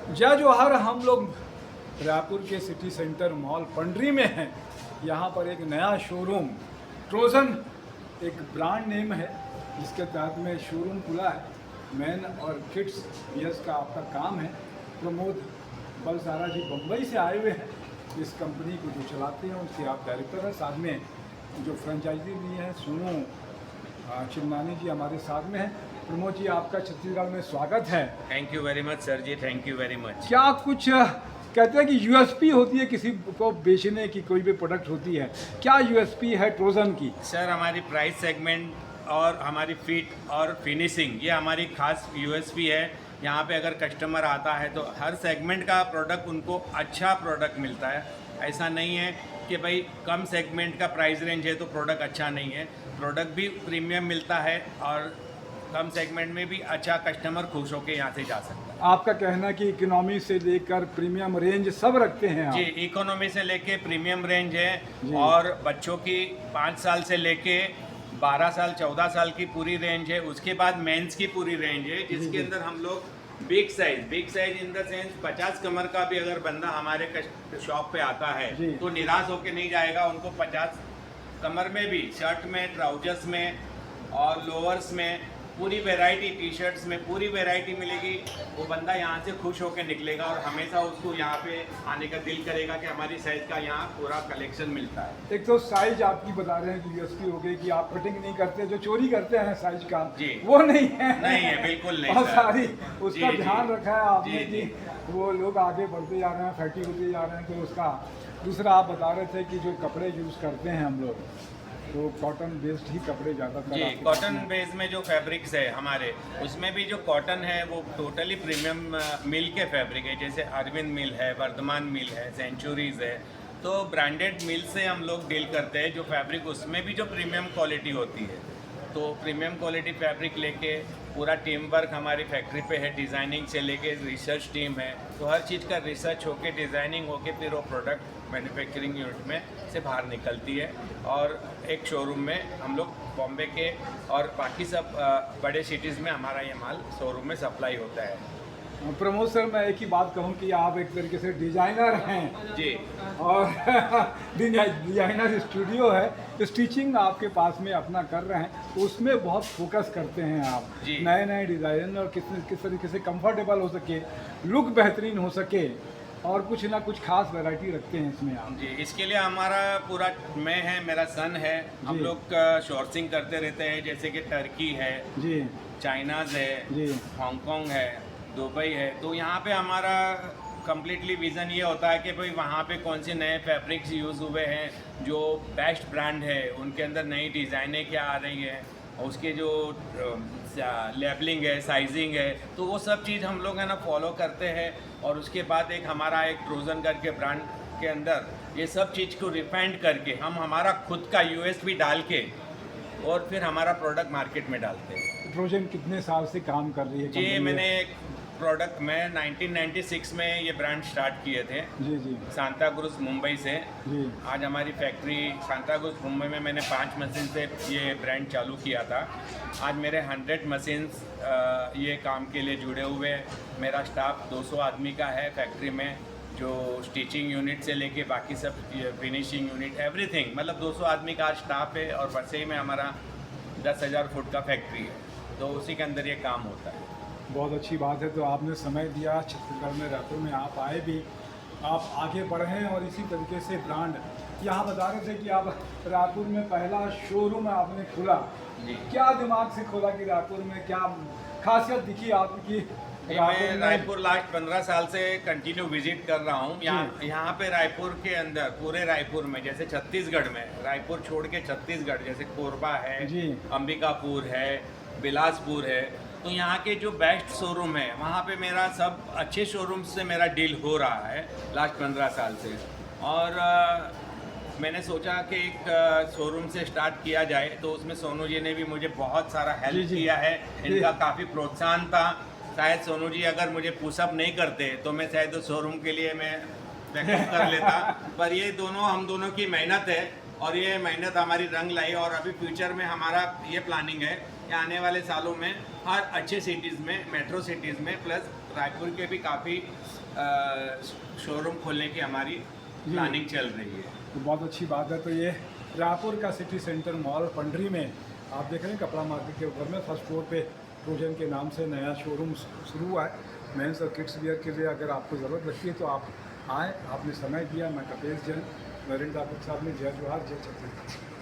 जय जोहार। हम लोग रायपुर के सिटी सेंटर मॉल पंडरी में हैं। यहाँ पर एक नया शोरूम ट्रोजन एक ब्रांड नेम है जिसके तहत में शोरूम खुला है। मैन और किड्स वियर्स का आपका काम है। प्रमोद बलसारा जी बम्बई से आए हुए हैं। इस कंपनी को जो चलाते हैं उसके आप डायरेक्टर हैं। साथ में जो फ्रेंचाइजी भी हैं सोनू चिमनानी जी हमारे साथ में हैं। प्रमोद जी आपका छत्तीसगढ़ में स्वागत है। Thank you very much sir ji, thank you very much. क्या कुछ कहते हैं कि यूएसपी होती है किसी को बेचने की, कोई भी प्रोडक्ट होती है, क्या यूएसपी है ट्रोजन की? सर हमारी प्राइस सेगमेंट और हमारी फिट और फिनिशिंग ये हमारी खास यूएसपी है। यहाँ पे अगर कस्टमर आता है तो हर सेगमेंट का प्रोडक्ट उनको अच्छा प्रोडक्ट मिलता है। ऐसा नहीं है कि भाई कम सेगमेंट का प्राइस रेंज है तो प्रोडक्ट अच्छा नहीं है। प्रोडक्ट भी प्रीमियम मिलता है और कम सेगमेंट में भी अच्छा कस्टमर खुश होकर यहाँ से जा सकता है। आपका कहना है कि इकोनॉमी से लेकर प्रीमियम रेंज सब रखते हैं आप? जी, इकोनॉमी से लेके प्रीमियम रेंज है जी। और बच्चों की 5 साल से लेके 12 साल 14 साल की पूरी रेंज है। उसके बाद मेंस की पूरी रेंज है जिसके अंदर हम लोग big size in the sense 50 कमर का भी अगर बंदा हमारे शॉप पे आता है जी। तो निराश होकर नहीं जाएगा। उनको 50 कमर में भी शर्ट में, ट्राउजर्स में और लोअर्स में पूरी वैरायटी, टी शर्ट्स में पूरी वैरायटी मिलेगी। वो बंदा यहाँ से खुश होकर निकलेगा और हमेशा उसको यहाँ पे आने का दिल करेगा कि हमारी साइज का यहाँ पूरा कलेक्शन मिलता है। एक तो साइज आपकी बता रहे हैं कि यूएसपी हो गई कि आप कटिंग नहीं करते, जो चोरी करते हैं साइज का जी। वो नहीं है। नहीं है, बिल्कुल नहीं और सर। सारी उसका जी, जी। ध्यान रखा है आपने जी, कि वो लोग आगे बढ़ते जा रहे हैं, फैटी होते जा रहे हैं। तो उसका दूसरा आप बता रहे थे कि जो कपड़े यूज़ करते हैं हम लोग तो कॉटन बेस्ड ही कपड़े ज़्यादातर जी, आपके कॉटन पास में। बेस में जो फैब्रिक्स है हमारे, उसमें भी जो कॉटन है वो टोटली प्रीमियम मिल के फैब्रिक है। जैसे अरविंद मिल है, वर्धमान मिल है, सेंचुरीज है। तो ब्रांडेड मिल से हम लोग डील करते हैं। जो फैब्रिक उसमें भी जो प्रीमियम क्वालिटी होती है, तो प्रीमियम क्वालिटी फैब्रिक लेके पूरा टीम वर्क हमारी फैक्ट्री पे है। डिज़ाइनिंग से लेके रिसर्च टीम है, तो हर चीज़ का रिसर्च होके डिज़ाइनिंग होके फिर वो प्रोडक्ट मैन्युफैक्चरिंग यूनिट में से बाहर निकलती है और एक शोरूम में हम लोग बॉम्बे के और बाकी सब बड़े सिटीज़ में हमारा ये माल शोरूम में सप्लाई होता है। प्रमोद सर, मैं एक ही बात कहूँ कि आप एक तरीके से डिजाइनर हैं जी और डिजाइनर स्टूडियो है, स्टिचिंग आपके पास में अपना कर रहे हैं, तो उसमें बहुत फोकस करते हैं आप। जी। नए नए डिज़ाइन और किस तरीके से कंफर्टेबल हो सके, लुक बेहतरीन हो सके और कुछ ना कुछ खास वैरायटी रखते हैं इसमें आप। जी, इसके लिए हमारा पूरा मैं है, मेरा सन है, हम जी। लोग शॉर्सिंग करते रहते हैं। जैसे कि टर्की है, जी चाइनाज है, जी हांगकांग है, दुबई है। तो यहाँ पे हमारा कम्प्लीटली विज़न ये होता है कि भाई वहाँ पे कौन से नए फैब्रिक्स यूज़ हुए हैं, जो बेस्ट ब्रांड है, उनके अंदर नई डिज़ाइनें क्या आ रही है, और उसके जो लेबलिंग है, साइजिंग है, तो वो सब चीज़ हम लोग है ना फॉलो करते हैं। और उसके बाद एक हमारा एक ट्रोजन करके ब्रांड के अंदर ये सब चीज़ को रिफाइंड करके हम हमारा खुद का यूएसपी डाल के और फिर हमारा प्रोडक्ट मार्केट में डालते हैं। ट्रोजन कितने साल से काम कर रही है जी, कंपनी? मैंने एक प्रोडक्ट में 1996 में ये ब्रांड स्टार्ट किए थे जी जी सांता क्रूज मुंबई से। जी आज हमारी फैक्ट्री सांता क्रूज मुंबई में मैंने 5 मशीन से ये ब्रांड चालू किया था। आज मेरे 100 मशीन्स ये काम के लिए जुड़े हुए हैं। मेरा स्टाफ 200 आदमी का है फैक्ट्री में, जो स्टिचिंग यूनिट से लेके बाकी सब फिनिशिंग यूनिट एवरीथिंग, मतलब 200 आदमी का स्टाफ है। और वैसे ही में हमारा 10,000 फुट का फैक्ट्री है, तो उसी के अंदर ये काम होता है। बहुत अच्छी बात है। तो आपने समय दिया, छत्तीसगढ़ में रायपुर में आप आए भी, आप आगे बढ़े और इसी तरीके से ब्रांड यहाँ बता रहे थे कि आप रायपुर में पहला शोरूम आपने खोला। जी। क्या दिमाग से खोला कि रायपुर में क्या खासियत दिखी आपकी? मैं रायपुर लास्ट 15 साल से कंटिन्यू विजिट कर रहा हूँ। यहाँ पे रायपुर के अंदर, पूरे रायपुर में, जैसे छत्तीसगढ़ में, रायपुर छोड़ के छत्तीसगढ़, जैसे कोरबा है, जी। अंबिकापुर है, बिलासपुर है, तो यहाँ के जो बेस्ट शोरूम है वहाँ पे मेरा सब अच्छे शोरूम से मेरा डील हो रहा है लास्ट 15 साल से। और मैंने सोचा कि एक शोरूम से स्टार्ट किया जाए, तो उसमें सोनू जी ने भी मुझे बहुत सारा जी, हेल्प जी। किया है। इनका काफ़ी प्रोत्साहन था। शायद सोनू जी अगर मुझे पुशअप नहीं करते तो मैं शायद उस शोरूम के लिए मैं बैकअप कर लेता। पर ये दोनों, हम दोनों की मेहनत है और ये मेहनत हमारी रंग लाई। और अभी फ्यूचर में हमारा ये प्लानिंग है कि आने वाले सालों में हर अच्छे सिटीज़ में, मेट्रो सिटीज़ में प्लस रायपुर के भी काफ़ी शोरूम खोलने की हमारी प्लानिंग चल रही है। तो बहुत अच्छी बात है। तो ये रायपुर का सिटी सेंटर मॉल पंडरी में आप देख रहे हैं कपड़ा मार्केट के ऊपर में फर्स्ट फ्लोर पे ट्रोजन के नाम से नया शोरूम शुरू हुआ है। मेंस और किड्स वियर के लिए अगर आपको ज़रूरत लगती है तो आप आएँ। आपने समय दिया। मैं कपेश जैन, नरेंद्र ठाकुर साहब ने, जय जोहार, जय छत्तीसगढ़।